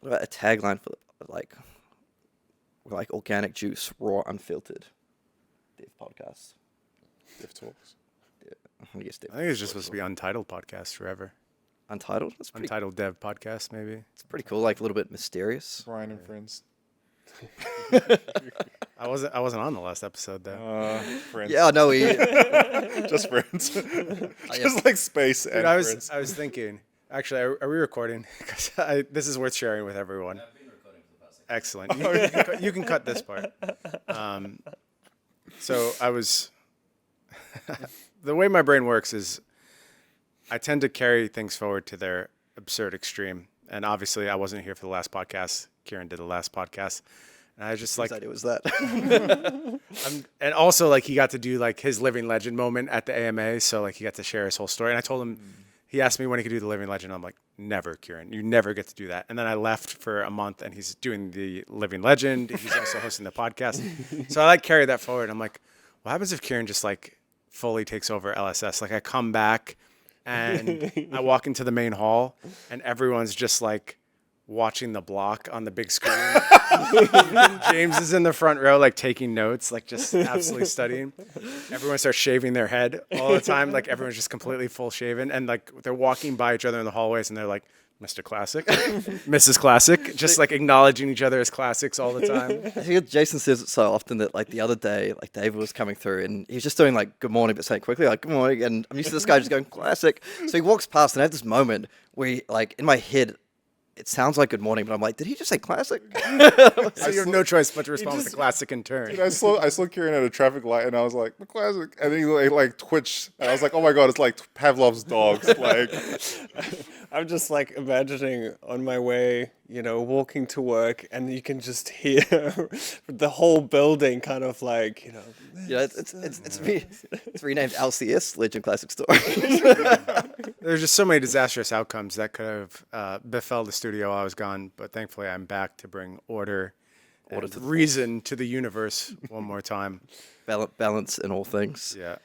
What about a tagline for like organic juice, raw, unfiltered? Dev podcast. Div Talks. I guess Dev I think it's just supposed to be Untitled Podcast forever. Untitled. That's pretty. Untitled Dev Podcast, maybe. It's pretty cool. Like a little bit mysterious. Brian and Friends. I wasn't on the last episode though. Friends. Yeah, no, we. Just Friends. Just like space Dude, and I Friends. was thinking. Actually, are we recording? Because this is worth sharing with everyone. I've been recording for the past 6 Excellent. You can cut this part. So I was. The way my brain works is, I tend to carry things forward to their absurd extreme. And obviously, I wasn't here for the last podcast. Kieran did the last podcast. And I just like. Whose idea was that? And also, like, he got to do like his living legend moment at the AMA. So like he got to share his whole story. And I told him, he asked me when he could do the living legend. I'm like, never, Kieran. You never get to do that. And then I left for a month, and he's doing the living legend. He's also hosting the podcast. So I like carry that forward. I'm like, what happens if Kieran just like fully takes over LSS? Like I come back and I walk into the main hall, and everyone's just like watching the block on the big screen. James is in the front row, like taking notes, like just absolutely studying. Everyone starts shaving their head all the time. Like everyone's just completely full shaven. And like they're walking by each other in the hallways, and they're like, Mr. Classic, Mrs. Classic, just like acknowledging each other as classics all the time. I think Jason says it so often that like the other day, like David was coming through and he was just doing like good morning, but saying quickly like good morning, and I'm used to this guy just going classic. So he walks past, and I have this moment where he, like in my head, it sounds like good morning, but I'm like, did he just say classic? So you have no choice but to respond with the classic in turn. Dude, I saw Kieran at a traffic light, and I was like, the classic. And then he like twitched, and I was like, oh my god, it's like Pavlov's dogs. Like, I'm just like imagining on my way, walking to work, and you can just hear the whole building kind of like, Yeah, it's renamed LCS, Legend Classic Story. There's just so many disastrous outcomes that could have befell the studio while I was gone, but thankfully I'm back to bring order Order and to the reason to the universe one more time. Balance in all things. Yeah,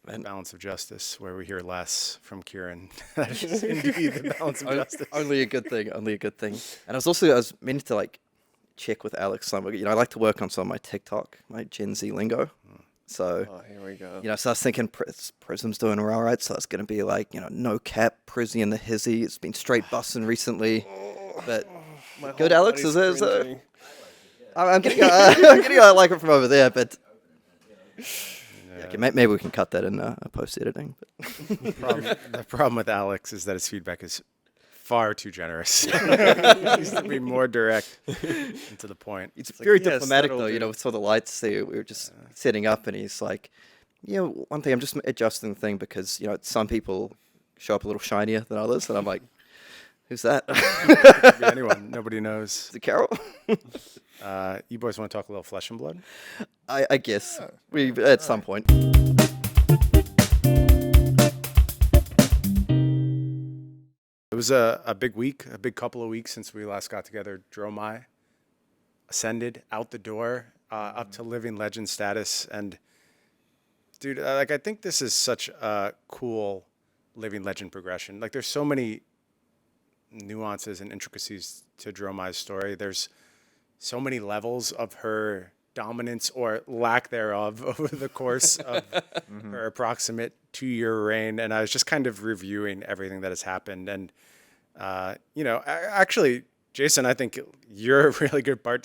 And balance of justice, where we hear less from Kieran. That is indeed the balance of justice. only a good thing. Only a good thing. And I was meaning to like check with Alex some. I like to work on some of my TikTok, my Gen Z lingo. So oh, here we go. so I was thinking Prism's doing all right. So it's gonna be like no cap, Prizzy and the hizzy. It's been straight busting recently, but My good, whole Alex. body's Is there? cringing. I'm getting I like it from over there, but yeah, okay, maybe we can cut that in post editing. The problem with Alex is that his feedback is far too generous. He needs to be more direct and to the point. It's very like, yes, diplomatic that'll though, do. with all the lights there. We were just setting up, and he's like, one thing, I'm just adjusting the thing because, some people show up a little shinier than others. And I'm like, who's that? Could be anyone. Nobody knows. Is it Carol? You boys want to talk a little flesh and blood? I guess. We at some point. It was a big week, a big couple of weeks since we last got together. Dromai ascended out the door, up to living legend status. And dude, I think this is such a cool living legend progression. Like there's so many nuances and intricacies to Dromai's story. There's so many levels of her dominance or lack thereof over the course of her approximate 2-year reign. And I was just kind of reviewing everything that has happened. And, actually, Jason, I think you're a really good point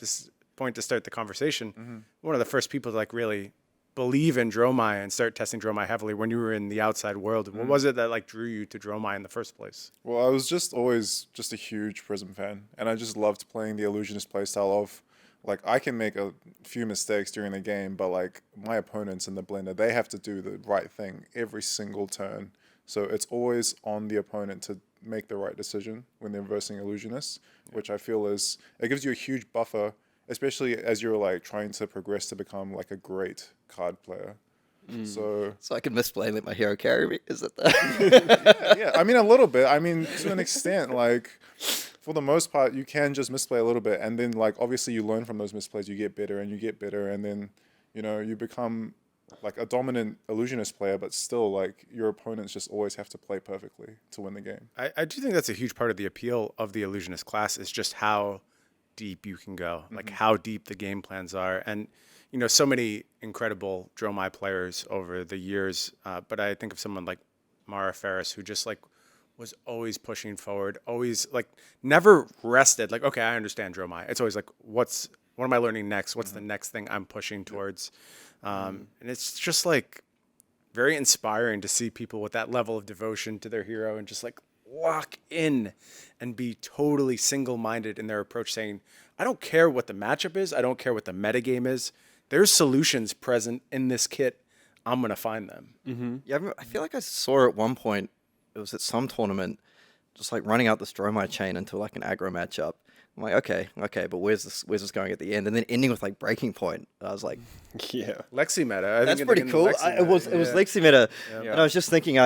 to start the conversation. One of the first people to really believe in Dromai and start testing Dromai heavily when you were in the outside world. What was it that drew you to Dromai in the first place? well, I was just always just a huge Prism fan, and I just loved playing the illusionist playstyle of, I can make a few mistakes during the game, but my opponents in the blender, they have to do the right thing every single turn. So it's always on the opponent to make the right decision when they're versing illusionists, which I feel it gives you a huge buffer, especially as you're trying to progress to become a great card player. So So I can misplay and let my hero carry me. Is it that? yeah, I mean a little bit. I mean to an extent, for the most part, you can just misplay a little bit, and then obviously you learn from those misplays. You get better and you get better, and then you become like a dominant illusionist player, but still like your opponents just always have to play perfectly to win the game. I do think that's a huge part of the appeal of the illusionist class is just how deep you can go, like how deep the game plans are. And, you know, so many incredible Dromai players over the years. But I think of someone like Mara Ferris, who just like was always pushing forward, always like never rested. Like, okay, I understand Dromai. It's always like, what am I learning next? What's the next thing I'm pushing towards? And it's just like very inspiring to see people with that level of devotion to their hero and just like lock in and be totally single-minded in their approach, saying, I don't care what the matchup is. I don't care what the metagame is. There's solutions present in this kit. I'm going to find them. Yeah, I feel like I saw at one point, it was at some tournament, just like running out this Dromai chain into like an aggro matchup. I'm like, okay, but where's this going at the end? And then ending with like breaking point. I was like, Yeah. Lexi meta. I that's think pretty in the cool. Lexi It was meta, yeah. Lexi meta, Yeah. and I was just thinking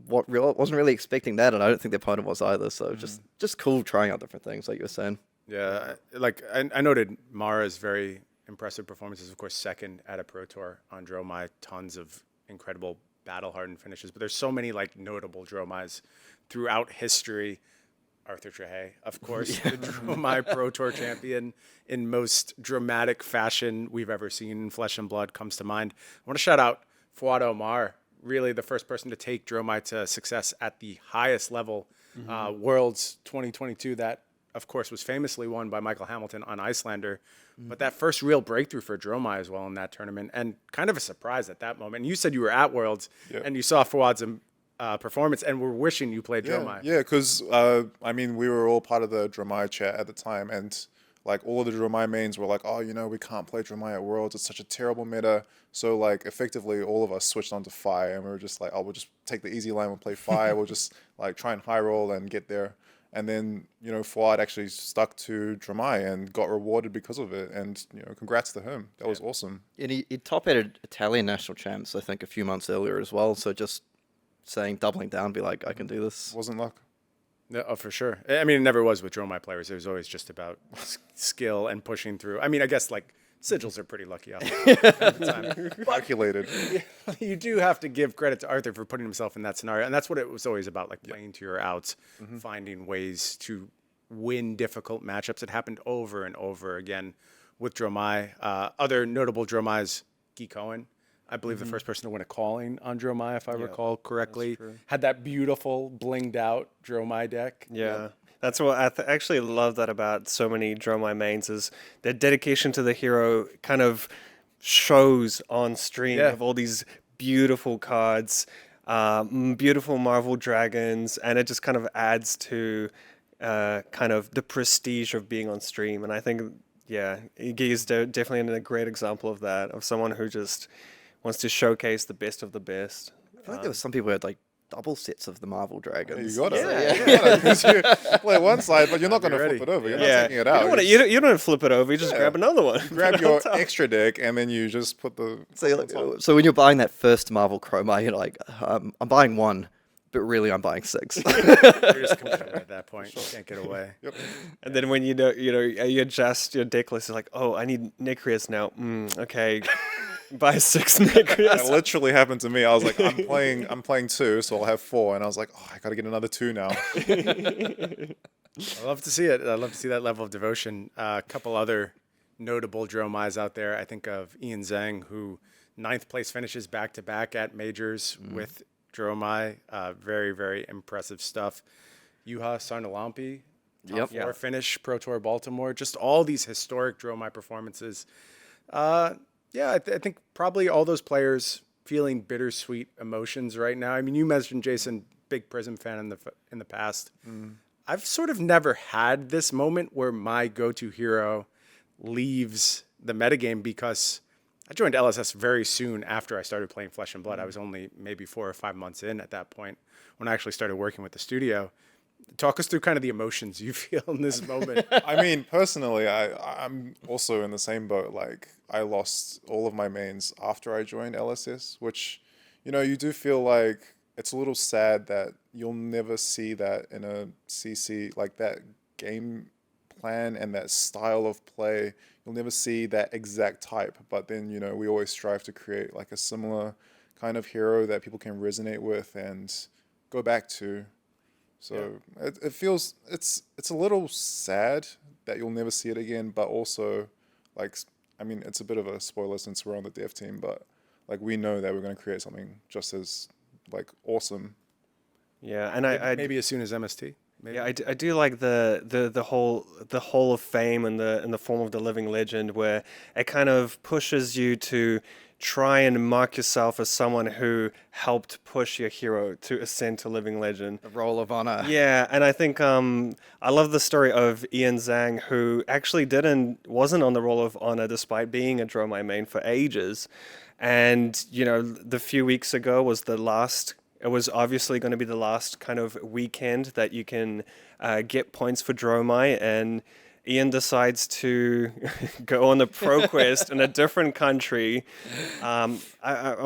wasn't really expecting that, and I don't think the opponent was either. So just cool trying out different things, like you were saying. Yeah, like I noted Mara's very impressive performances, of course, second at a Pro Tour on Dromai, tons of incredible battle-hardened finishes. But there's so many like notable Dromais throughout history. Arthur Trehay, of course, the Dromai Pro Tour champion in most dramatic fashion we've ever seen in Flesh and Blood comes to mind. I want to shout out Fuad Omar, really the first person to take Dromai to success at the highest level, Worlds 2022, that, of course, was famously won by Michael Hamilton on Icelander. But that first real breakthrough for Dromai as well in that tournament, and kind of a surprise at that moment. And you said you were at Worlds, and you saw Fuad's performance, and were wishing you played Dromai. Yeah, because I mean, we were all part of the Dromai chat at the time, and like all of the Dromai mains were like, oh, you know, we can't play Dromai at Worlds. It's such a terrible meta. So like effectively, all of us switched onto Fire, and we were just like, oh, we'll just take the easy line. We'll play Fire. We'll just like try and high roll and get there. And then, you know, Fuad actually stuck to Dromai and got rewarded because of it. And, you know, congrats to him. That was awesome. And he top-aided Italian national champs, I think, a few months earlier as well. So just doubling down, be like, I can do this. Wasn't luck. No, oh, for sure. I mean, it never was with Dromai players. It was always just about skill and pushing through. I mean, I guess like Sigils are pretty lucky out there at the time. Calculated. You do have to give credit to Arthur for putting himself in that scenario, and that's what it was always about, like playing to your outs, finding ways to win difficult matchups. It happened over and over again with Dromai. Other notable Dromais, Guy Cohen, I believe the first person to win a calling on Dromai, if I recall correctly, had that beautiful blinged out Dromai deck. Yeah. That's what I actually love that about so many Dromai mains is their dedication to the hero kind of shows on stream of all these beautiful cards, beautiful Marvel dragons, and it just kind of adds to kind of the prestige of being on stream. And I think, yeah, Iggy is definitely a great example of that, of someone who just wants to showcase the best of the best. I feel like there was some people who had like double sets of the Marvel Yeah, dragons. you got it. Because you play one side, but you're not going to flip it over. You're not taking it out. You don't flip it over. You just grab another one. Grab your extra deck, and then you just put the... So when you're buying that first Marvel Chroma, you're like, I'm buying one, but really I'm buying 6. You're just competitive at that point. You can't get away. Yep. And then when you adjust your deck list, it's like, oh, I need Necreus now. Okay. Buy 6 Necreus. That literally happened to me. I was like, I'm playing 2, so I'll have 4. And I was like, oh, I got to get another 2 now. I love to see it. I love to see that level of devotion. A couple other notable Dromais out there. I think of Ian Zhang, who 9th place finishes back-to-back at majors with Dromai. Very, very impressive stuff. Juha Sarnalampi, top 4 finish, Pro Tour Baltimore. Just all these historic Dromai performances. Yeah, I think probably all those players feeling bittersweet emotions right now. I mean, you mentioned Jason, big Prism fan in the past. I've sort of never had this moment where my go-to hero leaves the metagame because I joined LSS very soon after I started playing Flesh and Blood. I was only maybe 4 or 5 months in at that point when I actually started working with the studio. Talk us through kind of the emotions you feel in this moment. I mean, personally, I'm also in the same boat. Like, I lost all of my mains after I joined LSS, which, you know, you do feel like it's a little sad that you'll never see that in a CC, like that game plan and that style of play. You'll never see that exact type, but then, you know, we always strive to create like a similar kind of hero that people can resonate with and go back to. So it feels, it's a little sad that you'll never see it again, but also like, I mean, it's a bit of a spoiler since we're on the dev team, but like we know that we're going to create something just as like awesome. Yeah, and I maybe as soon as MST. Maybe. Yeah, I do like the Hall of Fame in the form of the living legend, where it kind of pushes you to try and mark yourself as someone who helped push your hero to ascend to living legend. The Roll of Honor. Yeah, and I think I love the story of Ian Zhang, who actually wasn't on the Roll of Honor despite being a Dromai main for ages, and you know, the few weeks ago was the last. It was obviously going to be the last kind of weekend that you can get points for Dromai, and Ian decides to go on the ProQuest in a different country. I'm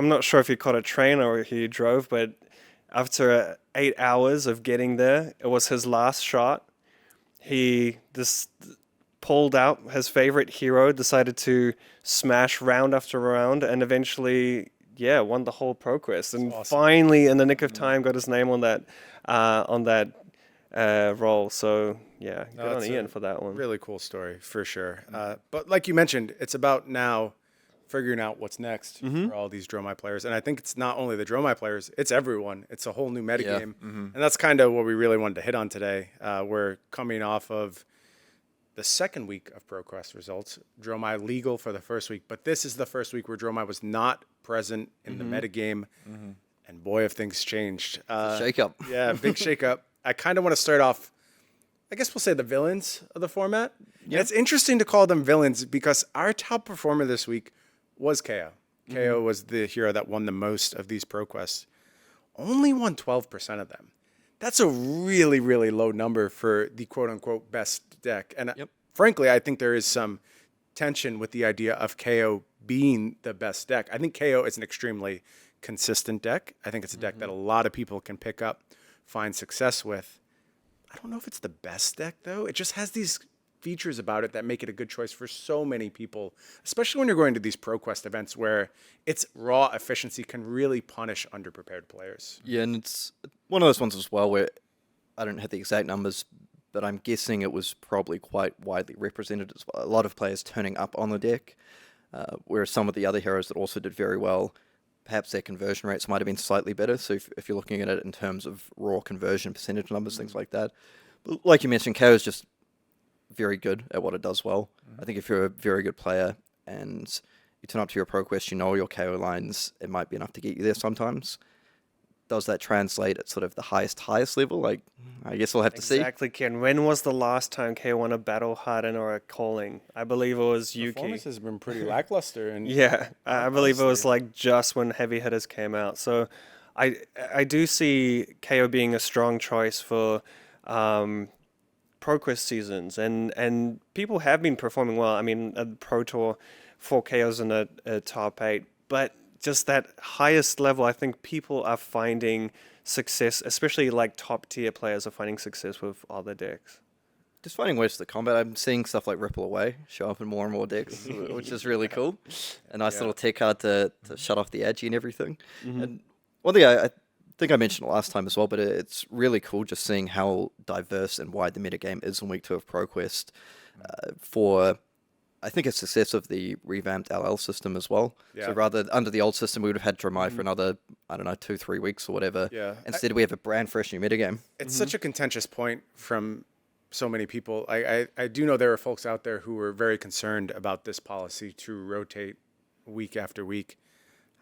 not sure if he caught a train or he drove, but after 8 hours of getting there, it was his last shot. He pulled out his favorite hero, decided to smash round after round, and eventually won the whole ProQuest, and awesome. Finally, in the nick of time, got his name on that role. So good on Ian for that one. Really cool story for sure. But like you mentioned, it's about now figuring out what's next for all these Dromai players, and I think it's not only the Dromai players; it's everyone. It's a whole new metagame, and that's kind of what we really wanted to hit on today. We're coming off of the second week of ProQuest results. Dromai legal for the first week, but this is the first week where Dromai was not present in the metagame. And boy, have things changed. Shake up. Yeah, big shake up. I kind of want to start off, I guess we'll say the villains of the format. Yeah. It's interesting to call them villains because our top performer this week was KO. KO was the hero that won the most of these ProQuests. Only won 12% of them. That's a really, really low number for the quote-unquote best deck. And frankly, I think there is some tension with the idea of KO being the best deck. I think KO is an extremely consistent deck. I think it's a deck that a lot of people can pick up, find success with. I don't know if it's the best deck, though. It just has these features about it that make it a good choice for so many people, especially when you're going to these ProQuest events where its raw efficiency can really punish underprepared players. Yeah, and it's one of those ones as well where I don't have the exact numbers, but I'm guessing it was probably quite widely represented as well. A lot of players turning up on the deck, whereas some of the other heroes that also did very well, perhaps their conversion rates might have been slightly better. So if you're looking at it in terms of raw conversion percentage numbers, things like that. But like you mentioned, KO is just very good at what it does well. I think if you're a very good player and you turn up to your ProQuest, you know your KO lines, it might be enough to get you there sometimes. Does that translate at sort of the highest level? Like, I guess we'll have to see. Exactly, Ken. When was the last time KO won a Battle Harden or a Calling? I believe it was Yuki. Performance has been pretty lackluster. And I believe it was like just when Heavy Hitters came out. So I do see KO being a strong choice for ProQuest seasons, and people have been performing well. I mean, at Pro Tour, 4 KOs in a top 8, but just that highest level, I think people are finding success, especially like top tier players are finding success with other decks. Just finding ways to combat. I'm seeing stuff like Ripple Away show up in more and more decks, which is really cool. A nice little tech card to shut off the agi and everything. And one thing I think I mentioned it last time as well, but it's really cool just seeing how diverse and wide the metagame is in week 2 of ProQuest for, I think, a success of the revamped LL system as well. Yeah. So rather, under the old system, we would have had Dromai for another, 2-3 weeks or whatever. Yeah. Instead, we have a brand fresh new metagame. It's such a contentious point from so many people. I do know there are folks out there who are very concerned about this policy to rotate week after week.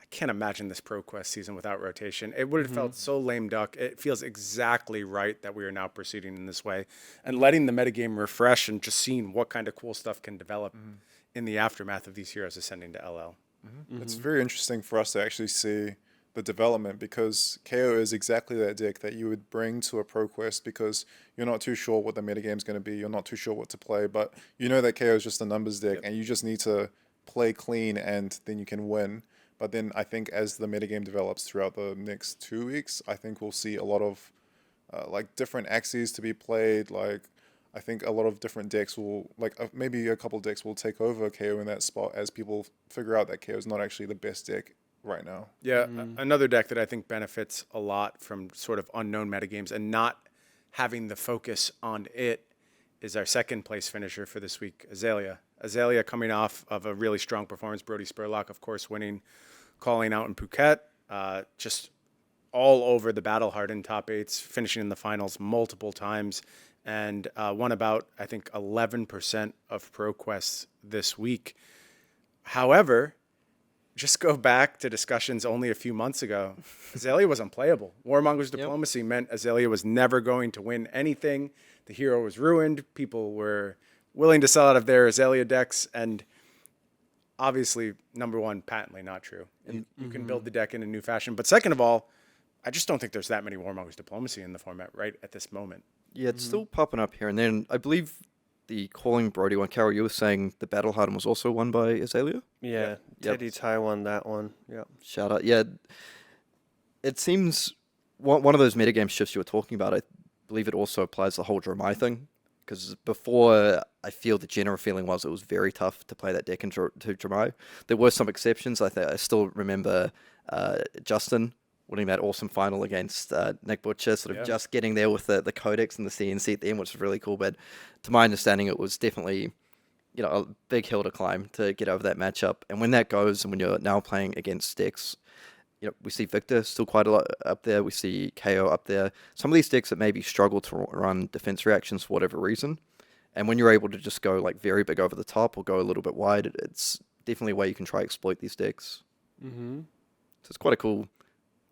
I can't imagine this ProQuest season without rotation. It would have felt so lame duck. It feels exactly right that we are now proceeding in this way and letting the metagame refresh and just seeing what kind of cool stuff can develop in the aftermath of these heroes ascending to LL. It's very interesting for us to actually see the development because KO is exactly that deck that you would bring to a ProQuest because you're not too sure what the metagame is going to be. You're not too sure what to play, but you know that KO is just a numbers deck and you just need to play clean and then you can win. But then I think as the metagame develops throughout the next 2 weeks, I think we'll see a lot of like different axes to be played. Like I think a lot of different decks will, like maybe a couple decks will take over KO in that spot as people figure out that KO is not actually the best deck right now. Yeah, another deck that I think benefits a lot from sort of unknown metagames and not having the focus on it is our second place finisher for this week, Azalea. Azalea coming off of a really strong performance. Brody Spurlock, of course, winning, calling out in Phuket, just all over the battle-hardened top eights, finishing in the finals multiple times, and won about, I think, 11% of ProQuest this week. However, just go back to discussions only a few months ago. Azalea was unplayable. Warmonger's diplomacy meant Azalea was never going to win anything. The hero was ruined. People were willing to sell out of their Azalea decks, and obviously, number one, patently not true. And you can build the deck in a new fashion. But second of all, I just don't think there's that many Warmonger's diplomacy in the format right at this moment. Yeah, it's still popping up here and then. I believe the calling Brody one, Carol, you were saying the Battle Harden was also won by Azalea? Yeah, Teddy Tai won that one. Yeah. Shout out. Yeah, it seems one of those metagame shifts you were talking about, I believe it also applies the whole Dromai thing. Because before, I feel the general feeling was it was very tough to play that deck into Dromai. There were some exceptions. I still remember Justin winning that awesome final against Nick Butcher, sort of just getting there with the Codex and the CNC at the end, which was really cool. But to my understanding, it was definitely, a big hill to climb to get over that matchup. And when that goes, and when you're now playing against decks, we see Victor still quite a lot up there. We see KO up there. Some of these decks that maybe struggle to run defense reactions for whatever reason. And when you're able to just go like very big over the top or go a little bit wide, it's definitely a way you can try to exploit these decks. So it's quite a cool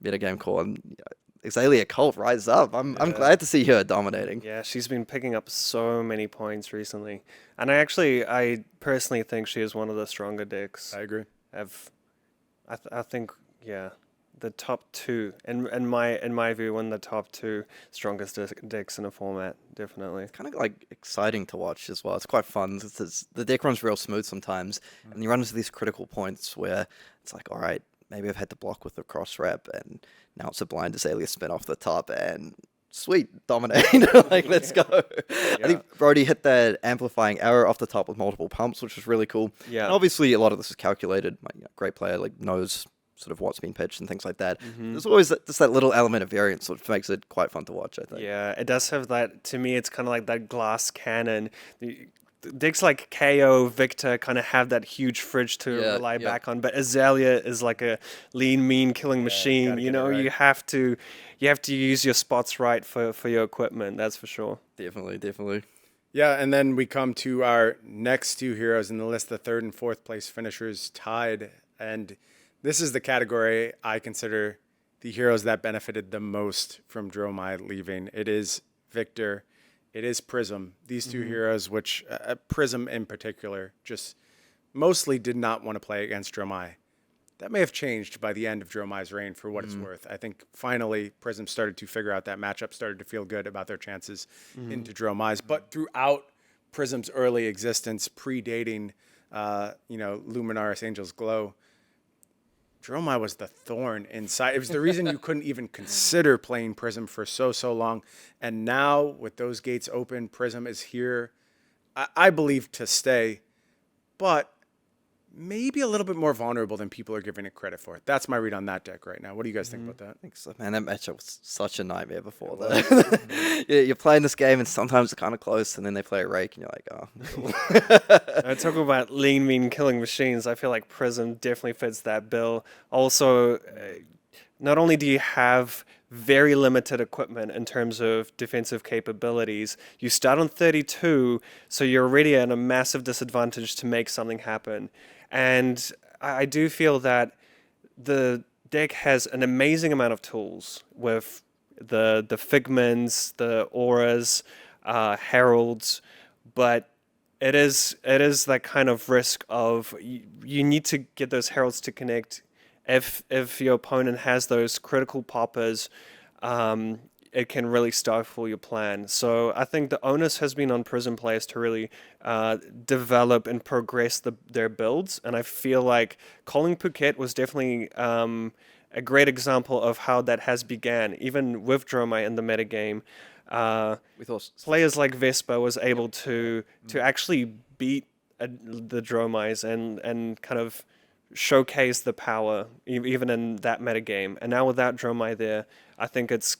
metagame call. And Azalea Cult rise up. I'm glad to see her dominating. Yeah, she's been picking up so many points recently. And I personally think she is one of the stronger decks. I agree. I think, yeah, the top two, in my view, one of the top two strongest decks in the format, definitely. It's kind of like exciting to watch as well. It's quite fun. The deck runs real smooth sometimes, and you run into these critical points where it's like, all right, maybe I've had to block with the cross rep, and now it's a blind Azalea spin off the top, and sweet, dominate. Like, let's go. I think Brody hit that amplifying arrow off the top with multiple pumps, which was really cool. Yeah. And obviously, a lot of this is calculated. Great player, knows sort of what's been pitched and things like that. There's always just that little element of variance, which makes it quite fun to watch, I think. Yeah, it does have that. To me, it's kind of like that glass cannon. Decks like KO, Victor kind of have that huge fridge to rely back on, but Azalea is like a lean, mean killing machine. Right. You have to use your spots right for your equipment. That's for sure. Definitely. Yeah, and then we come to our next two heroes in the list, the third and fourth place finishers tied. And this is the category I consider the heroes that benefited the most from Dromai leaving. It is Victor. It is Prism. These two heroes, which Prism in particular, just mostly did not want to play against Dromai. That may have changed by the end of Dromai's reign for what it's worth. I think finally Prism started to figure out that matchup, started to feel good about their chances into Dromai's. But throughout Prism's early existence, predating, Luminaris Angel's Glow, Dromai was the thorn inside. It was the reason you couldn't even consider playing Prism for so long. And now, with those gates open, Prism is here, I believe, to stay. But maybe a little bit more vulnerable than people are giving it credit for. That's my read on that deck right now. What do you guys think about that? Thanks. Man, that matchup was such a nightmare before. You're playing this game, and sometimes it's kind of close, and then they play a rake, and you're like, oh. I talk about lean, mean killing machines. I feel like Prism definitely fits that bill. Also, not only do you have very limited equipment in terms of defensive capabilities, you start on 32, so you're already at a massive disadvantage to make something happen. And I do feel that the deck has an amazing amount of tools with the figments, the auras, heralds, but it is that kind of risk of you need to get those heralds to connect. If your opponent has those critical poppers, it can really stifle your plan. So I think the onus has been on Prism players to really develop and progress their builds. And I feel like calling Phuket was definitely a great example of how that has began, even with Dromai in the metagame. We thought players like Vespa was able to actually beat the Dromais and kind of showcase the power even in that meta game. And now without Dromai there, I think there's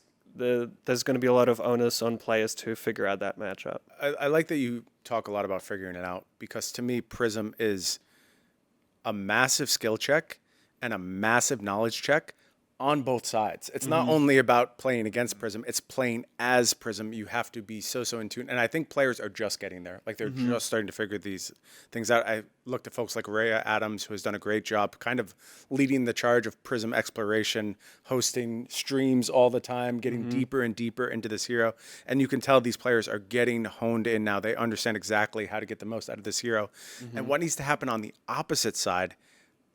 going to be a lot of onus on players to figure out that matchup. I like that you talk a lot about figuring it out, because to me, Prism is a massive skill check and a massive knowledge check on both sides. It's not only about playing against Prism, it's playing as Prism. You have to be so in tune. And I think players are just getting there. Like, they're just starting to figure these things out. I looked at folks like Rhea Adams, who has done a great job kind of leading the charge of Prism exploration, hosting streams all the time, getting deeper and deeper into this hero. And you can tell these players are getting honed in now. They understand exactly how to get the most out of this hero. And what needs to happen on the opposite side,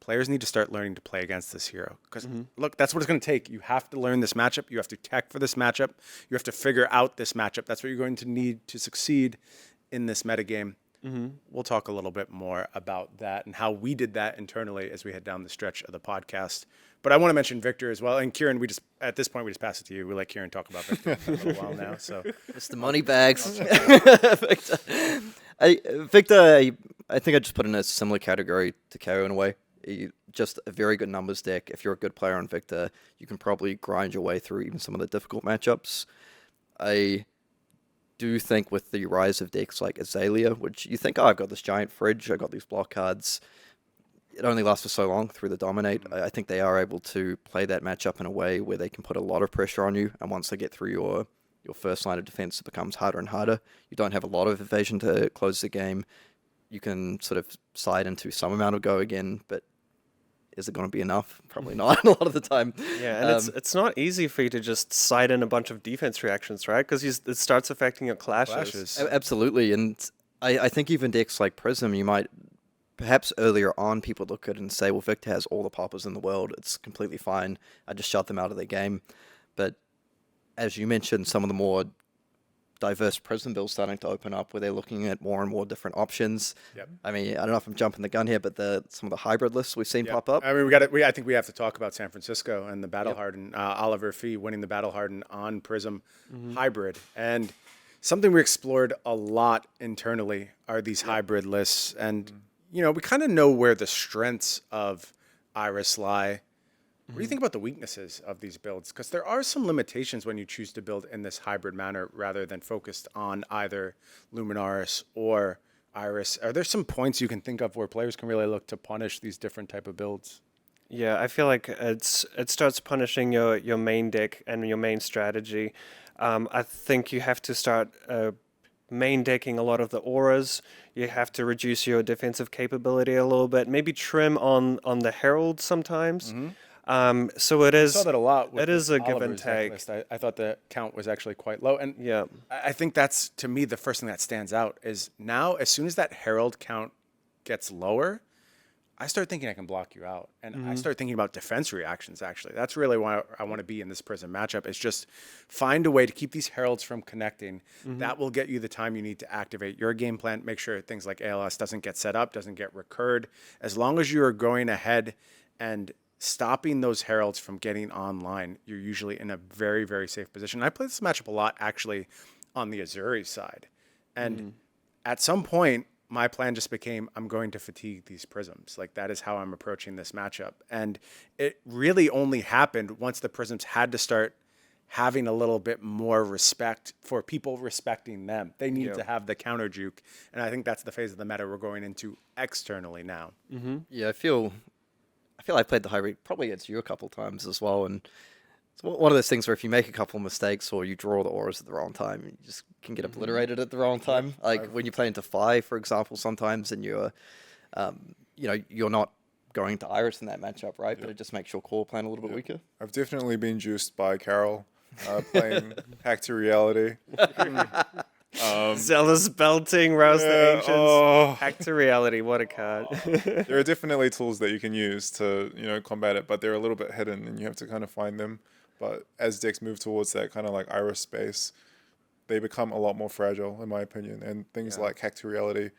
players need to start learning to play against this hero. Because, look, that's what it's going to take. You have to learn this matchup. You have to tech for this matchup. You have to figure out this matchup. That's what you're going to need to succeed in this metagame. We'll talk a little bit more about that and how we did that internally as we head down the stretch of the podcast. But I want to mention Victor as well. And Kieran, at this point, we just pass it to you. We let Kieran talk about Victor for a little while now. So it's the money bags. Victor, I think I just put in a similar category to KO in a way. Just a very good numbers deck. If you're a good player on Victor, you can probably grind your way through even some of the difficult matchups. I do think with the rise of decks like Azalea, which you think, I've got this giant fridge, I've got these block cards. It only lasts for so long through the Dominate. I think they are able to play that matchup in a way where they can put a lot of pressure on you, and once they get through your first line of defense, it becomes harder and harder. You don't have a lot of evasion to close the game. You can sort of side into some amount of go again, but is it going to be enough? Probably not a lot of the time. Yeah, and it's not easy for you to just side in a bunch of defense reactions, right? Because it starts affecting your clashes. Absolutely, and I think even decks like Prism, you might, perhaps earlier on, people look at it and say, well, Victor has all the poppers in the world. It's completely fine. I just shut them out of the game. But as you mentioned, some of the more diverse Prism builds starting to open up where they're looking at more and more different options. Yep. I mean, I don't know if I'm jumping the gun here, but some of the hybrid lists we've seen pop up. I mean, I think we have to talk about San Francisco and the Battle Harden, Oliver Fee winning the Battle Harden on Prism hybrid. And something we explored a lot internally are these hybrid lists. And, we kind of know where the strengths of Iris lie. What do you think about the weaknesses of these builds? Because there are some limitations when you choose to build in this hybrid manner rather than focused on either Luminaris or Iris. Are there some points you can think of where players can really look to punish these different type of builds? Yeah, I feel like it starts punishing your main deck and your main strategy. I think you have to start main decking a lot of the auras. You have to reduce your defensive capability a little bit. Maybe trim on the Herald sometimes. So it is. I saw that a lot. With it is a give and Oliver's deck take. list. I thought the count was actually quite low, and Yeah. I think that's, to me, the first thing that stands out is now, as soon as that Herald count gets lower, I start thinking I can block you out, and I start thinking about defense reactions. Actually, that's really why I want to be in this Prism matchup. Is just find a way to keep these Heralds from connecting. That will get you the time you need to activate your game plan. Make sure things like ALS doesn't get set up, doesn't get recurred. As long as you are going ahead and stopping those Heralds from getting online, you're usually in a very, very safe position. I play this matchup a lot, actually, on the Azuri side. And at some point, my plan just became, I'm going to fatigue these Prisms. Like, that is how I'm approaching this matchup. And it really only happened once the Prisms had to start having a little bit more respect for people respecting them. They need to have the counter juke. And I think that's the phase of the meta we're going into externally now. Yeah, I feel I played the hybrid probably against you a couple times as well, and it's one of those things where if you make a couple of mistakes or you draw the auras at the wrong time, you just can get obliterated at the wrong time. Like when you play into 5, for example, sometimes, and you're, you're not going to Iris in that matchup, right? But it just makes your core plan a little bit weaker. I've definitely been juiced by Carol playing Hack to Reality. Zealous belting, rouse the ancients, hack to reality. What a card! There are definitely tools that you can use to combat it, but they're a little bit hidden, and you have to kind of find them. But as decks move towards that kind of like Iris space, they become a lot more fragile, in my opinion. And things like Hack to Reality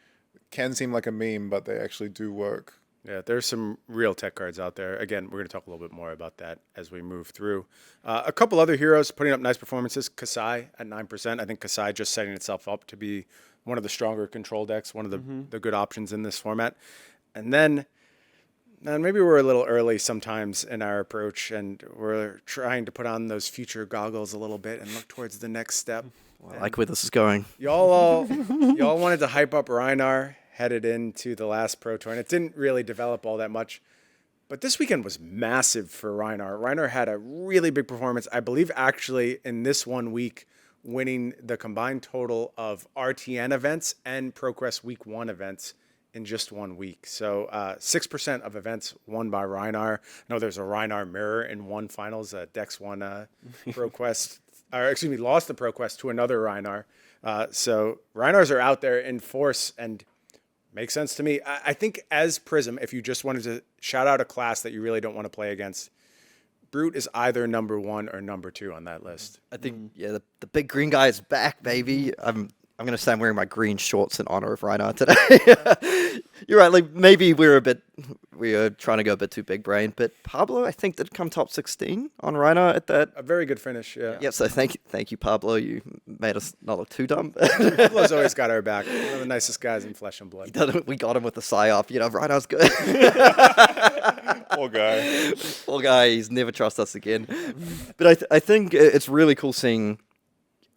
can seem like a meme, but they actually do work Yeah, there's some real tech cards out there. Again, we're going to talk a little bit more about that as we move through. A couple other heroes putting up nice performances. Kasai at 9%. I think Kasai just setting itself up to be one of the stronger control decks, one of the good options in this format. And then, and maybe we're a little early sometimes in our approach, and we're trying to put on those future goggles a little bit and look towards the next step. I like where this is going. Y'all wanted to hype up Rhinar headed into the last Pro Tour, and it didn't really develop all that much. But this weekend was massive for Rhinar. Rhinar had a really big performance, I believe, actually, in this 1 week, winning the combined total of RTN events and ProQuest Week 1 events in just 1 week. So 6% of events won by Rhinar. No, there's a Rhinar mirror in one finals. Dex won ProQuest, or excuse me, lost the ProQuest to another Rhinar. So Rhinars are out there in force, and makes sense to me. I think as Prism, if you just wanted to shout out a class that you really don't want to play against, Brute is either number 1 or number 2 on that list. I think, the big green guy is back, baby. I'm going to say I'm wearing my green shorts in honor of Rhinar today. You're right. Like, maybe we were trying to go a bit too big brain, but Pablo, I think, did come top 16 on Rhinar at that. A very good finish, yeah. Yeah, so thank you, Pablo. You made us not look too dumb. Pablo's always got our back. One of the nicest guys in flesh and blood. We got him with the psyop. Rhinar's good. Poor guy. Poor guy. He's never trust us again. But I think it's really cool seeing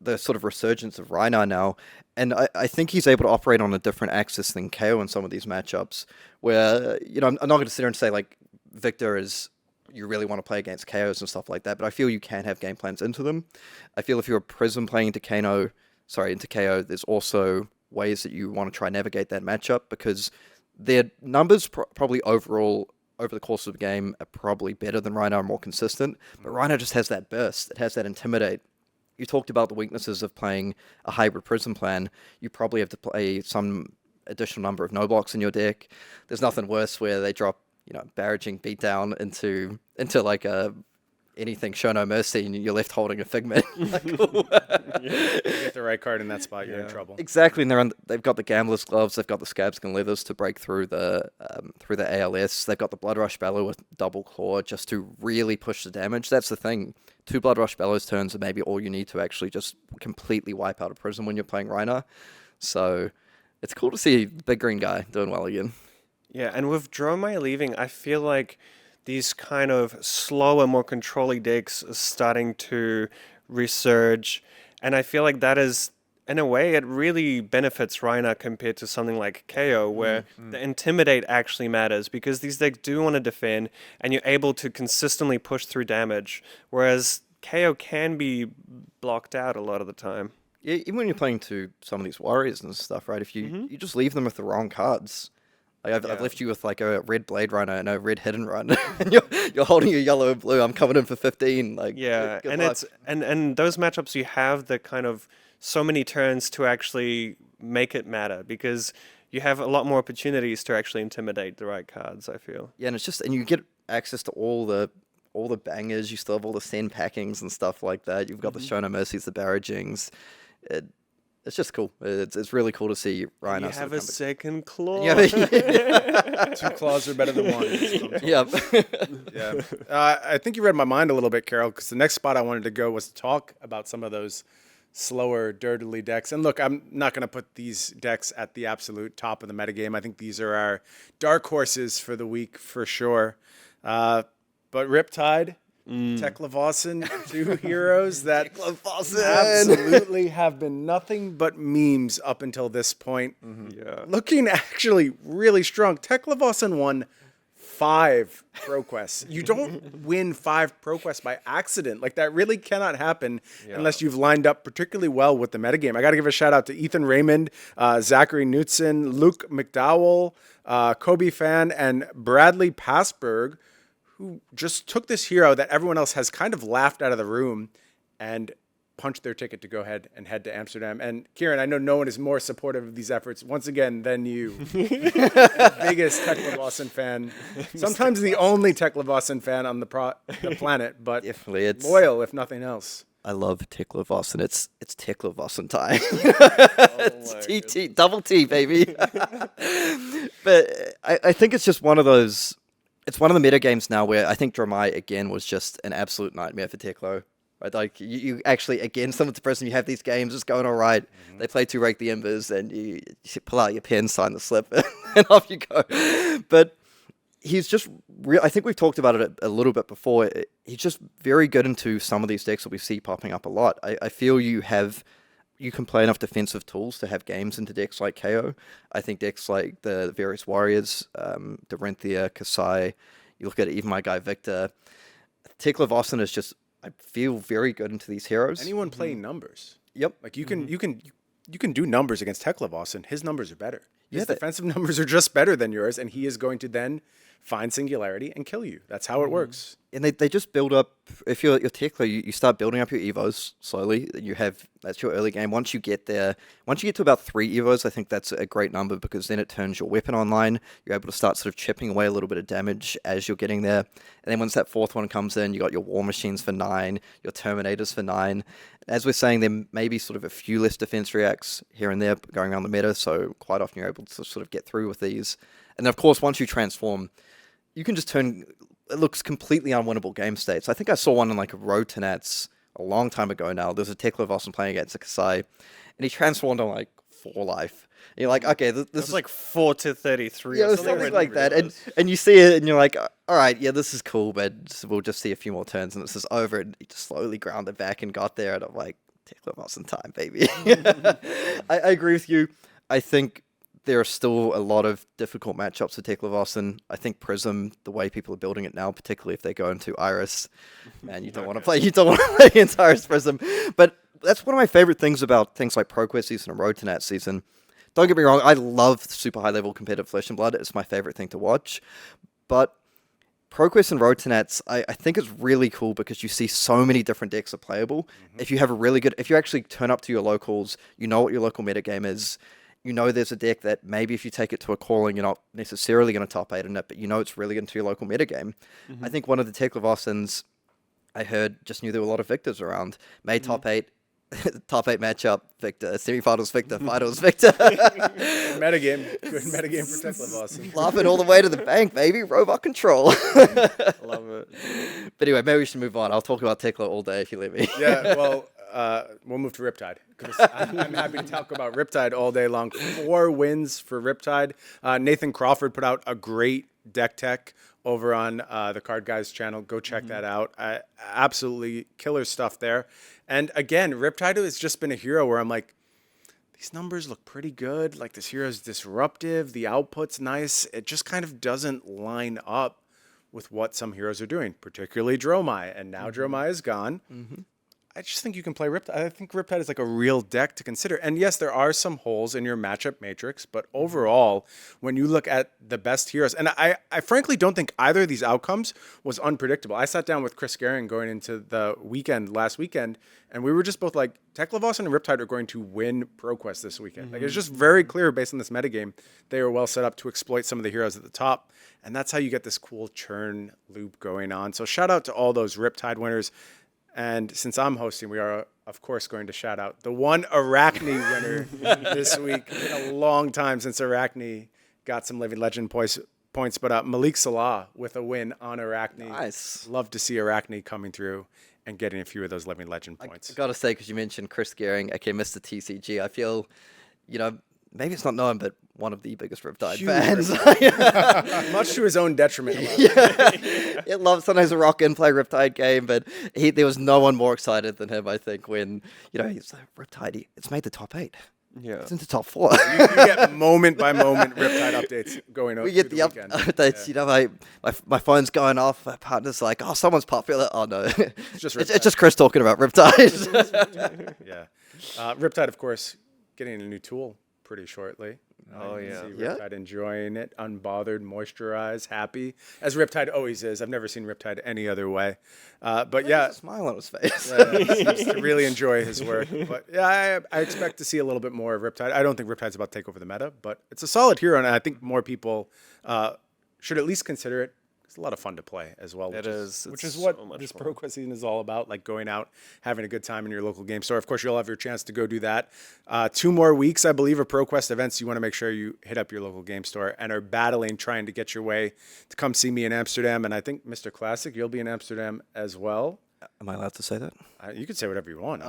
the sort of resurgence of Rhinar now, and I think he's able to operate on a different axis than KO in some of these matchups, where, I'm not going to sit here and say, like, Victor is, you really want to play against KOs and stuff like that, but I feel you can have game plans into them. I feel if you're a Prism playing into KO, there's also ways that you want to try navigate that matchup, because their numbers probably overall over the course of the game are probably better than Rhinar, more consistent, but Rhinar just has that burst. It has that intimidate. You talked about the weaknesses of playing a hybrid Prism plan. You probably have to play some additional number of no blocks in your deck. There's nothing worse where they drop, barraging beatdown into like a anything show no mercy, and you're left holding a Figment. You get the right card in that spot, you're in trouble. Exactly, and they've got the Gambler's Gloves, they've got the Scabskin Leathers to break through the ALS, they've got the Blood Rush Bellow with Double Claw just to really push the damage. That's the thing. 2 Blood Rush Bellows turns are maybe all you need to actually just completely wipe out a Prism when you're playing Rhinar. So it's cool to see the big green guy doing well again. Yeah, and with Dromai leaving, I feel like these kind of slower, more controlling decks are starting to resurge. And I feel like that is, in a way, it really benefits Rhinar compared to something like KO, where the Intimidate actually matters, because these decks do want to defend, and you're able to consistently push through damage, whereas KO can be blocked out a lot of the time. Yeah, even when you're playing to some of these warriors and stuff, right? If you just leave them with the wrong cards. I've left you with like a red Blade Runner and a red Hidden Run, and you're holding your yellow and blue. I'm coming in for 15. Like, yeah, good and luck. it's and those matchups, you have the kind of so many turns to actually make it matter, because you have a lot more opportunities to actually intimidate the right cards, I feel. Yeah, and it's just, and you get access to all the bangers. You still have all the send packings and stuff like that. You've got the Show No Mercies, the Barragings. It's just cool. It's really cool to see Rhinar. You have a second claw. Yeah, 2 claws are better than 1. yeah. Yeah. I think you read my mind a little bit, Carol, because the next spot I wanted to go was to talk about some of those slower, dirtily decks. And look, I'm not going to put these decks at the absolute top of the metagame. I think these are our dark horses for the week for sure. But Riptide, Teklavausen, 2 heroes that absolutely have been nothing but memes up until this point. Yeah. Looking actually really strong. Teklavausen won 5 ProQuests. You don't win 5 ProQuests by accident. Like, that really cannot happen unless you've lined up particularly well with the metagame. I got to give a shout out to Ethan Raymond, Zachary Knutson, Luke McDowell, Kobe Fan, and Bradley Passberg, who just took this hero that everyone else has kind of laughed out of the room and punched their ticket to go ahead and head to Amsterdam. And Kieran, I know no one is more supportive of these efforts once again than you. The biggest Teklavausen fan. Sometimes the only Teklavausen fan on the planet, but Definitely, loyal if nothing else. I love Tekla Vossen. It's Tekla Vossen time. It's my TT, double T, baby. But I think it's just one of those. It's one of the meta games now where I think Dromai again was just an absolute nightmare for Teklo. Right, like you actually again, similar to Prism, you have these games just going all right. They play to Rake the Embers, and you pull out your pen, sign the slip, and off you go. But he's just real. I think we've talked about it a little bit before. He's just very good into some of these decks that we see popping up a lot. I feel you can play enough defensive tools to have games into decks like KO. I think decks like the various warriors, Dorinthia, Kasai, you look at it, even my guy Victor, Tekla Vossen is just, I feel very good into these heroes. Anyone playing numbers. Yep. Like you can do numbers against Tekla Vossen. His numbers are better. His Yeah, defensive numbers are just better than yours, and he is going to then find Singularity and kill you. That's how it works. And they just build up. If you're Tekla, you start building up your evos slowly. That's your early game. Once you get there, once you get to about 3 evos, I think that's a great number, because then it turns your weapon online. You're able to start sort of chipping away a little bit of damage as you're getting there. And then once that 4th one comes in, you got your war machines for 9, your terminators for 9. As we're saying, there may be sort of a few less defense reacts here and there going around the meta, so quite often you're able to sort of get through with these. And then, of course, once you transform, you can just turn. It looks completely unwinnable game states. I think I saw one in like Rotonats a long time ago now. There's a Tekla Vossen playing against a Kasai, and he transformed on like 4 life. And you're like, okay, this It's is like 4 to 33. yeah, or it's something like that. ridiculous. And you see it, and you're like, all right, yeah, this is cool, but we'll just see a few more turns, and this is over. And he just slowly grounded back and got there, and I'm like, Tekla Vossen time, baby. I agree with you. I think there are still a lot of difficult matchups for Tekla Vossen. I think Prism, the way people are building it now, particularly if they go into Iris, man, you don't want to play against Iris Prism. But that's one of my favorite things about things like ProQuest season and Rotonat season. Don't get me wrong, I love super high level competitive Flesh and Blood. It's my favorite thing to watch. But ProQuest and Rotonats, I think is really cool because you see so many different decks are playable. If you have if you actually turn up to your locals, you know what your local metagame is. You know there's a deck that maybe if you take it to a calling, you're not necessarily going to top 8 in it, but you know it's really into your local metagame. I think one of the Tekla Vossens I heard just knew there were a lot of Victors around. Made top 8, top 8 matchup, Victor. Semifinals, Victor. Finals, Victor. Good metagame. Good metagame for Tekla Vossen. Laughing all the way to the bank, baby. Robot control. Love it. But anyway, maybe we should move on. I'll talk about Tekla all day if you let me. Yeah, well, we'll move to Riptide, because I'm happy to talk about Riptide all day long. 4 wins for Riptide. Nathan Crawford put out a great deck tech over on the Card Guys channel. Go check that out. Absolutely killer stuff there. And again, Riptide has just been a hero where I'm like, these numbers look pretty good. Like, this hero's disruptive. The output's nice. It just kind of doesn't line up with what some heroes are doing, particularly Dromai. And now Dromai is gone. I just think you can play Riptide. I think Riptide is like a real deck to consider. And yes, there are some holes in your matchup matrix, but overall, when you look at the best heroes, and I frankly don't think either of these outcomes was unpredictable. I sat down with Chris Gehring going into the last weekend, and we were just both like, Tekla Vossen and Riptide are going to win ProQuest this weekend. Like, it's just very clear based on this metagame, they are well set up to exploit some of the heroes at the top. And that's how you get this cool churn loop going on. So shout out to all those Riptide winners. And since I'm hosting, we are, of course, going to shout out the one Arachne winner this week. It's been a long time since Arachne got some Living Legend points, but Malik Salah with a win on Arachne. Nice. Love to see Arachne coming through and getting a few of those Living Legend I points. gotta say, because you mentioned Chris Gehring, okay, Mr. TCG, I feel, maybe it's not known, but one of the biggest Riptide Huge fans. Much to his own detriment. It loves sometimes a rock and play Riptide game, but there was no one more excited than him, I think, when, he's like, Riptide, it's made the top 8. Yeah. It's into top 4. You get moment by moment Riptide updates going on. We get the weekend. updates, my phone's going off, my partner's like, oh, someone's popular. Oh, no. It's just it's Riptide. just Chris talking about Riptide. Yeah. Riptide, of course, getting a new tool pretty shortly. Oh, You yeah. can see Yeah. Riptide enjoying it, unbothered, moisturized, happy, as Riptide always is. I've never seen Riptide any other way. But yeah, A smile on his face. he seems to really enjoy his work. But yeah, I expect to see a little bit more of Riptide. I don't think Riptide's about to take over the meta, but it's a solid hero, and I think more people should at least consider it. It's a lot of fun to play as well. It is. Which It's is what so much this fun. ProQuest season is all about, like going out, having a good time in your local game store. Of course, you'll have your chance to go do that. 2 more weeks, I believe, of ProQuest events. You want to make sure you hit up your local game store and are battling, trying to get your way to come see me in Amsterdam. And I think, Mr. Classic, you'll be in Amsterdam as well. Am I allowed to say that? You can say whatever you want.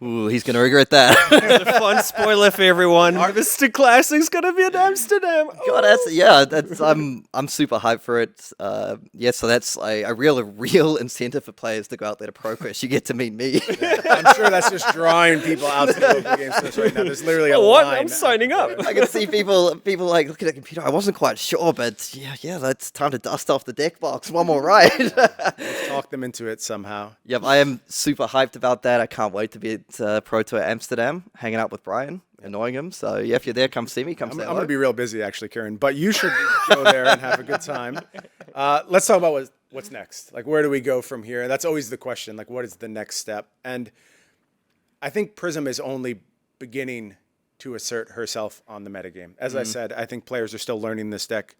Ooh, he's gonna regret that. It's a fun spoiler for everyone. Mr. Classic's gonna be in Amsterdam. God, I'm super hyped for it. So that's a real incentive for players to go out there to ProQuest. You get to meet me. I'm sure that's just drawing people out to the local game stores right now. There's literally a What? line. I'm signing up. I can see people like looking at the computer. I wasn't quite sure, but yeah, that's time to dust off the deck box. One more ride. Talk them into it somehow. Yep, I am super hyped about that. I can't wait to be at Pro Tour Amsterdam, hanging out with Brian, annoying him. So yeah, if you're there, come see me. Come I'm say going hello. to be real busy, actually, Kieran, but you should go there and have a good time. Let's talk about what's next. Like, where do we go from here? That's always the question. Like, what is the next step? And I think Prism is only beginning to assert herself on the metagame. As I said, I think players are still learning this deck,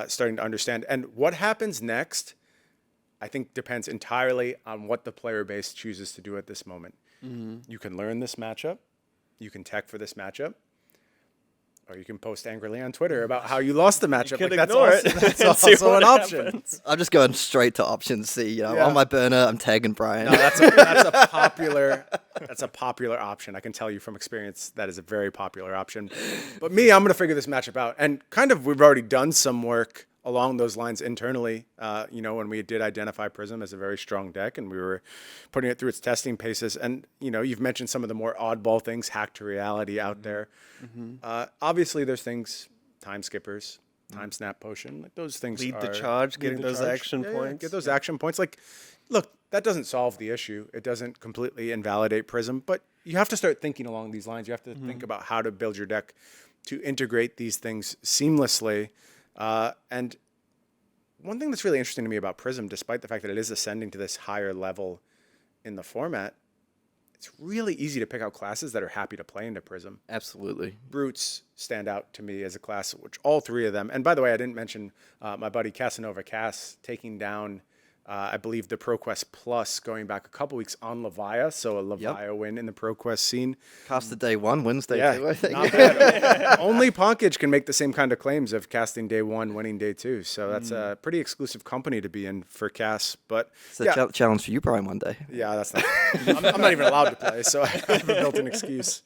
starting to understand. And what happens next, I think, depends entirely on what the player base chooses to do at this moment. You can learn this matchup. You can tech for this matchup. Or you can post angrily on Twitter about how you lost the matchup. could Like, ignore it that's and see also what an option. happens. I'm just going straight to option C. Yeah. On my burner, I'm tagging Brian. No, that's a popular option. I can tell you from experience that is a very popular option. But me, I'm going to figure this matchup out. And kind of we've already done some work along those lines internally, when we did identify Prism as a very strong deck and we were putting it through its testing paces. And, you've mentioned some of the more oddball things, hack to reality out there. Obviously, there's things, time skippers, time snap potion, like those things. Lead the are- charge, lead getting the those charge. action Yeah, points. get those action points. Like, look, that doesn't solve the issue. It doesn't completely invalidate Prism, but you have to start thinking along these lines. You have to think about how to build your deck to integrate these things seamlessly. And one thing that's really interesting to me about Prism, despite the fact that it is ascending to this higher level in the format, it's really easy to pick out classes that are happy to play into Prism. Absolutely. Brutes stand out to me as a class, which all 3 of them, and by the way, I didn't mention my buddy Casanova Cass taking down, I believe, the ProQuest Plus going back a couple weeks on Levia, so a Levia win in the ProQuest scene. Casted day 1, wins day 2, I think. Not bad. Only Ponkage can make the same kind of claims of casting day 1, winning day 2, so that's a pretty exclusive company to be in for Cass, but It's a challenge for you, Brian, one day. yeah, that's not. I'm not even allowed to play, so I have a built-in excuse.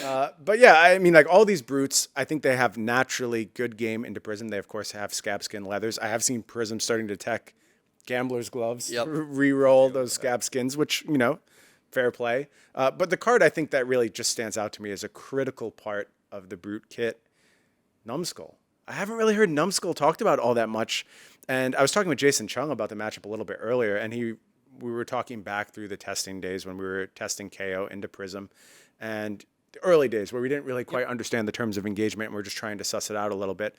But yeah, I mean, like all these brutes, I think they have naturally good game into Prism. They of course have scab skin leathers. I have seen Prism starting to tech gambler's gloves, re-roll those scab skins, which fair play. But the card I think that really just stands out to me as a critical part of the brute kit, Numbskull. I haven't really heard Numbskull talked about all that much. And I was talking with Jason Chung about the matchup a little bit earlier, and we were talking back through the testing days when we were testing KO into Prism, and the early days where we didn't really quite understand the terms of engagement and we're just trying to suss it out a little bit.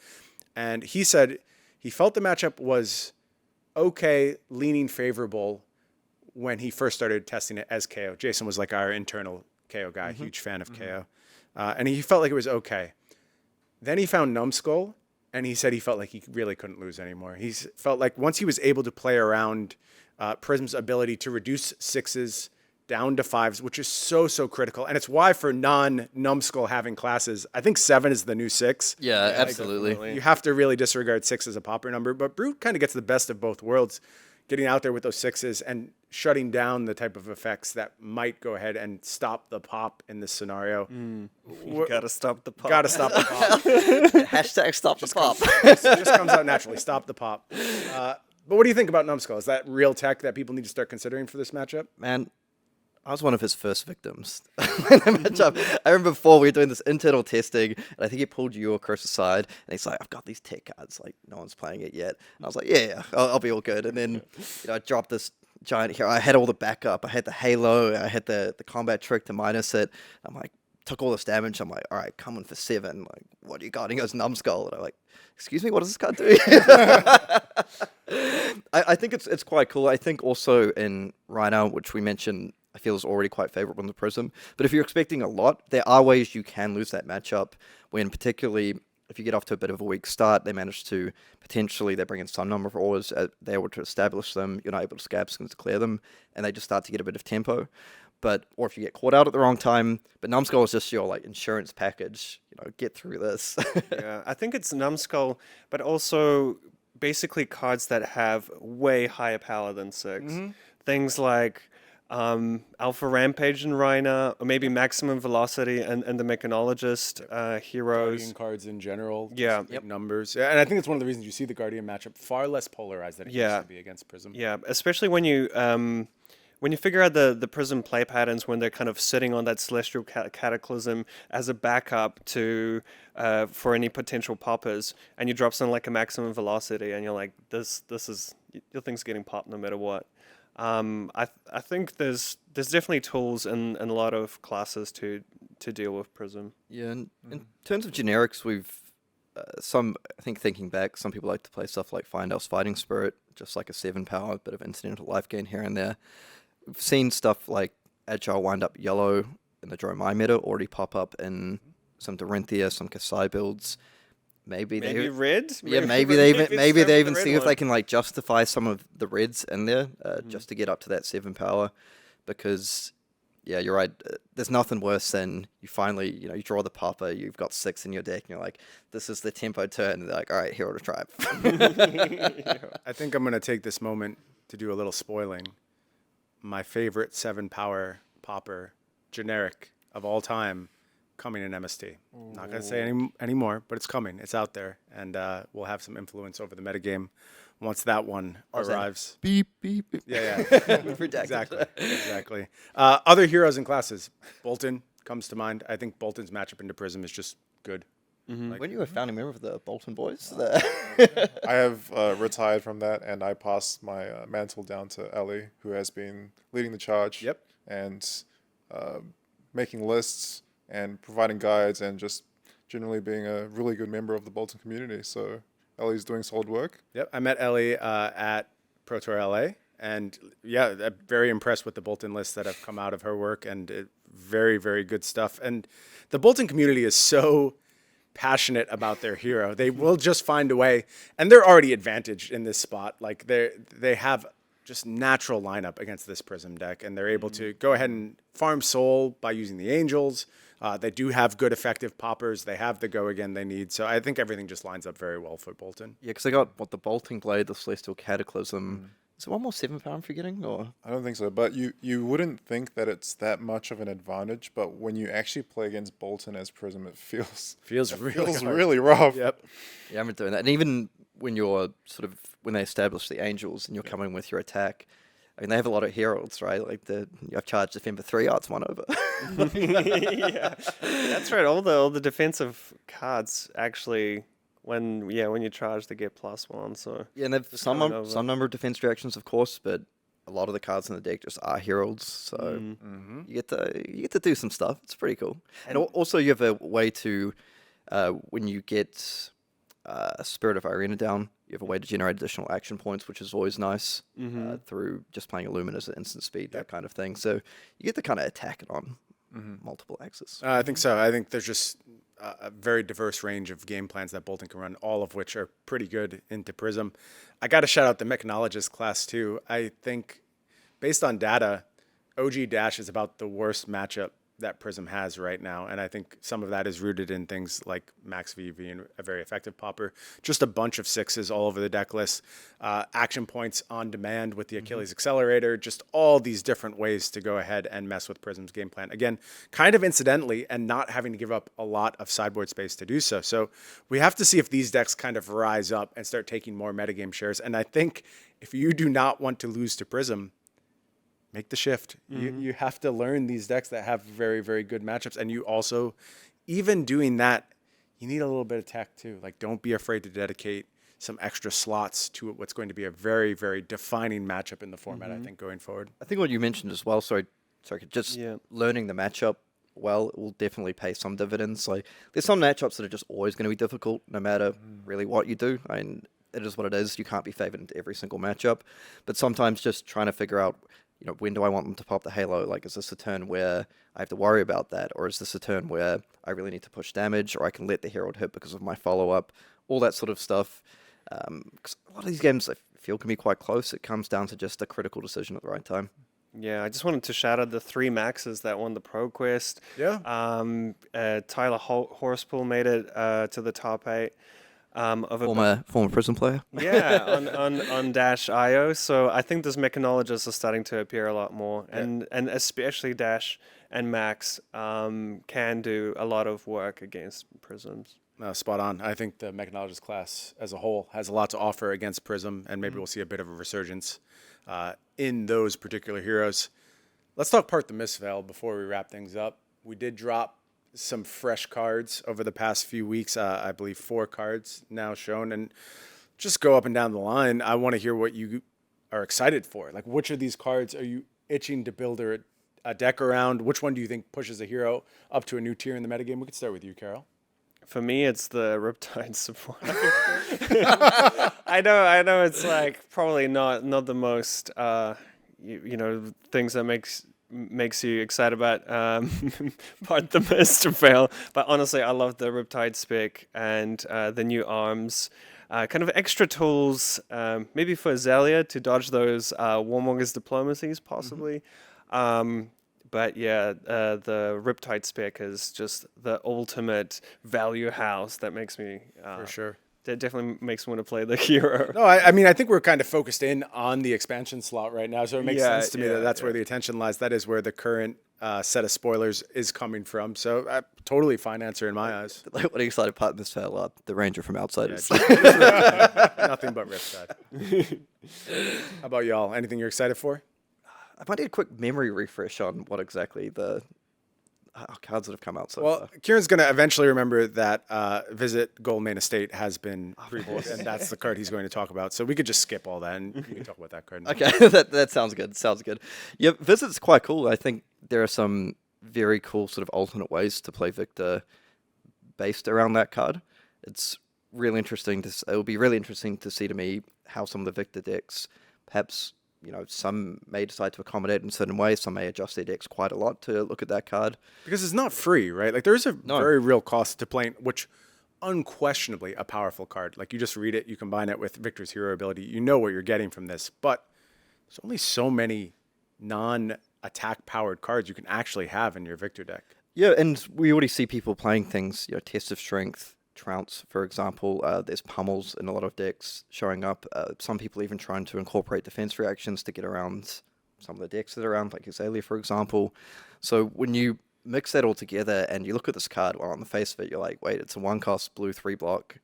And he said he felt the matchup was okay, leaning favorable when he first started testing it as KO. Jason was like our internal KO guy, huge fan of KO. And he felt like it was okay. Then he found Numbskull, and he said he felt like he really couldn't lose anymore. He felt like once he was able to play around Prism's ability to reduce 6s down to 5s, which is so critical. And it's why for non-Numbskull having classes, I think 7 is the new 6. Yeah, absolutely. definitely. You have to really disregard 6 as a popper number. But Brute kind of gets the best of both worlds, getting out there with those 6s and shutting down the type of effects that might go ahead and stop the pop in this scenario. You gotta stop the pop. Gotta stop the pop. Hashtag stop the pop. It just comes out naturally. Stop the pop. But what do you think about Numbskull? Is that real tech that people need to start considering for this matchup? Man, I was one of his first victims. I remember before we were doing this internal testing, and I think he pulled you or Chris aside, and he's like, I've got these tech cards, like, no one's playing it yet. And I was like, yeah, I'll be all good. And then I dropped this giant hero. I had all the backup. I had the Halo. I had the combat trick to minus it. I'm like, took all this damage. I'm like, all right, coming for 7. Like, what do you got? And he goes, Numbskull. And I'm like, excuse me, what does this card do? I think it's quite cool. I think also in Rhino, which we mentioned, I feel is already quite favorable in the Prism. But if you're expecting a lot, there are ways you can lose that matchup when particularly if you get off to a bit of a weak start, they manage to potentially, they bring in some number of ores, they're able to establish them, you're not able to scab skins to clear them, and they just start to get a bit of tempo. Or if you get caught out at the wrong time, but Numbskull is just your like insurance package, get through this. Yeah, I think it's Numbskull, but also basically cards that have way higher power than 6. Things like Alpha Rampage and Reiner, or maybe Maximum Velocity and the Mechanologist heroes. Guardian cards in general. Yeah. Big numbers. Yeah, and I think it's one of the reasons you see the Guardian matchup far less polarized than it used to be against Prism. Yeah, especially when you figure out the Prism play patterns when they're kind of sitting on that Celestial Cataclysm as a backup to for any potential poppers, and you drop something like a Maximum Velocity, and you're like, this is your thing's getting popped no matter what. I think there's definitely tools in a lot of classes to deal with Prism. Yeah, and in terms of generics, we've I think thinking back, some people like to play stuff like Findale's Fighting Spirit, just like a 7 power, bit of incidental life gain here and there. We've seen stuff like Agile Wind Up Yellow in the Dromai meta already pop up in some Dorinthia, some Kasai builds. Maybe red? maybe they even see if they can like justify some of the reds in there just to get up to that 7 power, because yeah, you're right. There's nothing worse than you finally, you draw the popper, you've got 6 in your deck, and you're like, this is the tempo turn, and they're like, all right, Hero to Tribe. I think I'm going to take this moment to do a little spoiling. My favorite 7 power popper generic of all time coming in MST. Not going to say any more, but it's coming. It's out there, and we'll have some influence over the metagame once that one arrives. Beep, beep, beep. Yeah. Exactly. Other heroes and classes. Bolton comes to mind. I think Bolton's matchup into Prism is just good. When you were founding member of the Bolton Boys? I have retired from that, and I passed my mantle down to Ellie, who has been leading the charge. Yep. And making lists and providing guides and just generally being a really good member of the Bolton community. So Ellie's doing solid work. Yep. I met Ellie at Pro Tour LA, and yeah, I'm very impressed with the Bolton lists that have come out of her work, and very, very good stuff. And the Bolton community is so passionate about their hero. They will just find a way, and they're already advantaged in this spot. Like they have just natural lineup against this Prism deck, and they're able to go ahead and farm soul by using the Angels. They do have good effective poppers. They have the go again they need. So I think everything just lines up very well for Bolton. Yeah, because they got the Bolting Blade, the Celestial Cataclysm. Is it one more 7 power I'm forgetting? Or I don't think so, but you wouldn't think that it's that much of an advantage, but when you actually play against Bolton as Prism, it feels really rough. Yep. Yeah, I'm doing that. And even when you're when they establish the Angels and you're coming with your attack, I mean, they have a lot of heralds, right? Like you have charge defend for 3, it's 1 over. Yeah, that's right. All the defensive cards actually, when you charge, they get +1. So yeah, and they've some number of defense reactions, of course, but a lot of the cards in the deck just are heralds. So you get to do some stuff. It's pretty cool. And also you have a way to when you get Spirit of Irina down, you have a way to generate additional action points, which is always nice through just playing Illuminous at instant speed, that kind of thing. So you get to kind of attack it on multiple axes. I think so. I think there's just a very diverse range of game plans that Bolton can run, all of which are pretty good into Prism. I got to shout out the Mechanologist class too. I think based on data, OG Dash is about the worst matchup that Prism has right now, and I think some of that is rooted in things like Max VV and a very effective popper, just a bunch of 6s all over the deck list, action points on demand with the Achilles Accelerator, just all these different ways to go ahead and mess with Prism's game plan. Again, kind of incidentally, and not having to give up a lot of sideboard space to do so. So we have to see if these decks kind of rise up and start taking more metagame shares. And I think if you do not want to lose to Prism, make the shift. You have to learn these decks that have very, very good matchups. And you also, even doing that, you need a little bit of tech too. Like, don't be afraid to dedicate some extra slots to what's going to be a very, very defining matchup in the format, I think, going forward. I think what you mentioned as well, just learning the matchup well, it will definitely pay some dividends. Like, there's some matchups that are just always going to be difficult, no matter really what you do. I mean, it is what it is. You can't be favored into every single matchup. But sometimes just trying to figure out when do I want them to pop the halo? Like, is this a turn where I have to worry about that? Or is this a turn where I really need to push damage, or I can let the hero hit because of my follow-up? All that sort of stuff. 'Cause a lot of these games I feel can be quite close. It comes down to just a critical decision at the right time. Yeah, I just wanted to shout out the 3 Maxes that won the ProQuest. Yeah. Tyler Horspool made it to the top 8. Of a Former Prism player. Yeah, on Dash IO. So I think those mechanologists are starting to appear a lot more, and especially Dash and Max can do a lot of work against Prisms. Spot on. I think the mechanologist class as a whole has a lot to offer against Prism, and maybe we'll see a bit of a resurgence in those particular heroes. Let's talk Part the Mistveil before we wrap things up. We did drop some fresh cards over the past few weeks. I believe 4 cards now shown, and just go up and down the line. I want to hear what you are excited for. Like, which of these cards are you itching to build a deck around? Which one do you think pushes a hero up to a new tier in the metagame? We could start with you, Carol. For me, it's the Riptide support. I know it's like probably not the most things that makes you excited about Part the Mistveil, but honestly, I love the Riptide spec and the new arms. Kind of extra tools, maybe for Azalea to dodge those Warmonger's diplomacies, possibly. But yeah, the Riptide spec is just the ultimate value house that makes me... For sure. That definitely makes me want to play the hero. No, I mean, I think we're kind of focused in on the expansion slot right now, so it makes sense to me that that's where the attention lies. That is where the current set of spoilers is coming from. So totally fine answer in my eyes. Like, what are you excited Part Mistveil? The Ranger from Outsiders. Nothing but Riptide. How about y'all? Anything you're excited for? I might need a quick memory refresh on what exactly the cards that have come out so far. Kieran's going to eventually remember that Visit Goldmane Estate has been previewed, and that's the card he's going to talk about. So we could just skip all that, and you can talk about that card now. Okay, that sounds good. Sounds good. Yeah, Visit's quite cool. I think there are some very cool sort of alternate ways to play Victor based around that card. It's really interesting. It will be really interesting to see to me how some of the Victor decks, perhaps, some may decide to accommodate in certain ways. Some may adjust their decks quite a lot to look at that card. Because it's not free, right? Like, there's a very real cost to playing, which unquestionably a powerful card. Like, you just read it, you combine it with Victor's hero ability, you know what you're getting from this. But there's only so many non-attack powered cards you can actually have in your Victor deck. Yeah, and we already see people playing things, Test of Strength, Trounce, for example. There's pummels in a lot of decks showing up. Some people even trying to incorporate defense reactions to get around some of the decks that are around, like Azalea, for example. So when you mix that all together and you look at this card, well, on the face of it, you're like, wait, it's a 1-cost blue 3-block,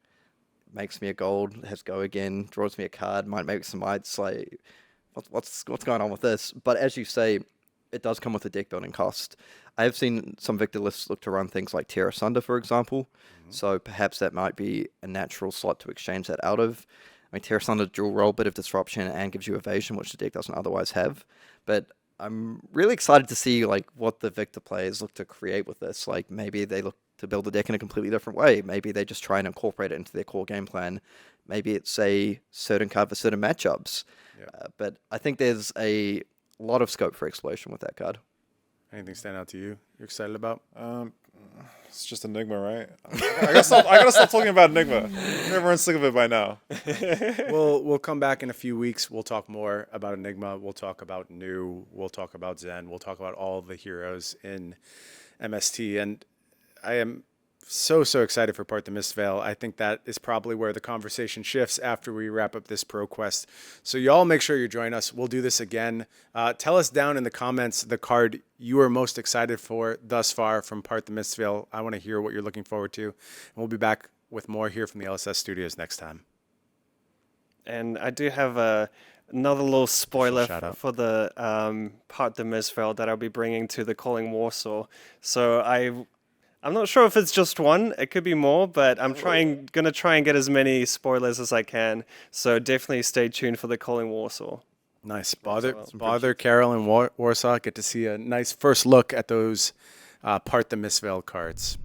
makes me a gold, has go again, draws me a card, might make some mites. Like, what's going on with this? But as you say, it does come with a deck building cost. I have seen some Victor lists look to run things like Tear Asunder, for example. So perhaps that might be a natural slot to exchange that out of. I mean, Tear Asunder dual roll, bit of disruption, and gives you evasion, which the deck doesn't otherwise have. But I'm really excited to see what the Victor players look to create with this. Like, maybe they look to build the deck in a completely different way. Maybe they just try and incorporate it into their core game plan. Maybe it's a certain card for certain matchups. But I think there's a lot of scope for exploration with that card. Anything stand out to you? You're excited about? It's just Enigma, right? I gotta stop talking about Enigma. Everyone's sick of it by now. We'll come back in a few weeks. We'll talk more about Enigma. We'll talk about New. We'll talk about Zen. We'll talk about all the heroes in MST. And I am so excited for Part the Mistveil. I think that is probably where the conversation shifts after we wrap up this ProQuest. So y'all make sure you join us. We'll do this again. Tell us down in the comments the card you are most excited for thus far from Part the Mistveil. I want to hear what you're looking forward to. And we'll be back with more here from the LSS studios next time. And I do have another little spoiler for the Part the Mistveil that I'll be bringing to the Calling Warsaw. So I'm not sure if it's just one. It could be more, but I'm gonna try and get as many spoilers as I can. So definitely stay tuned for the Calling Warsaw. Nice. Bother Carol and Warsaw. Get to see a nice first look at those Part the Mistveil cards.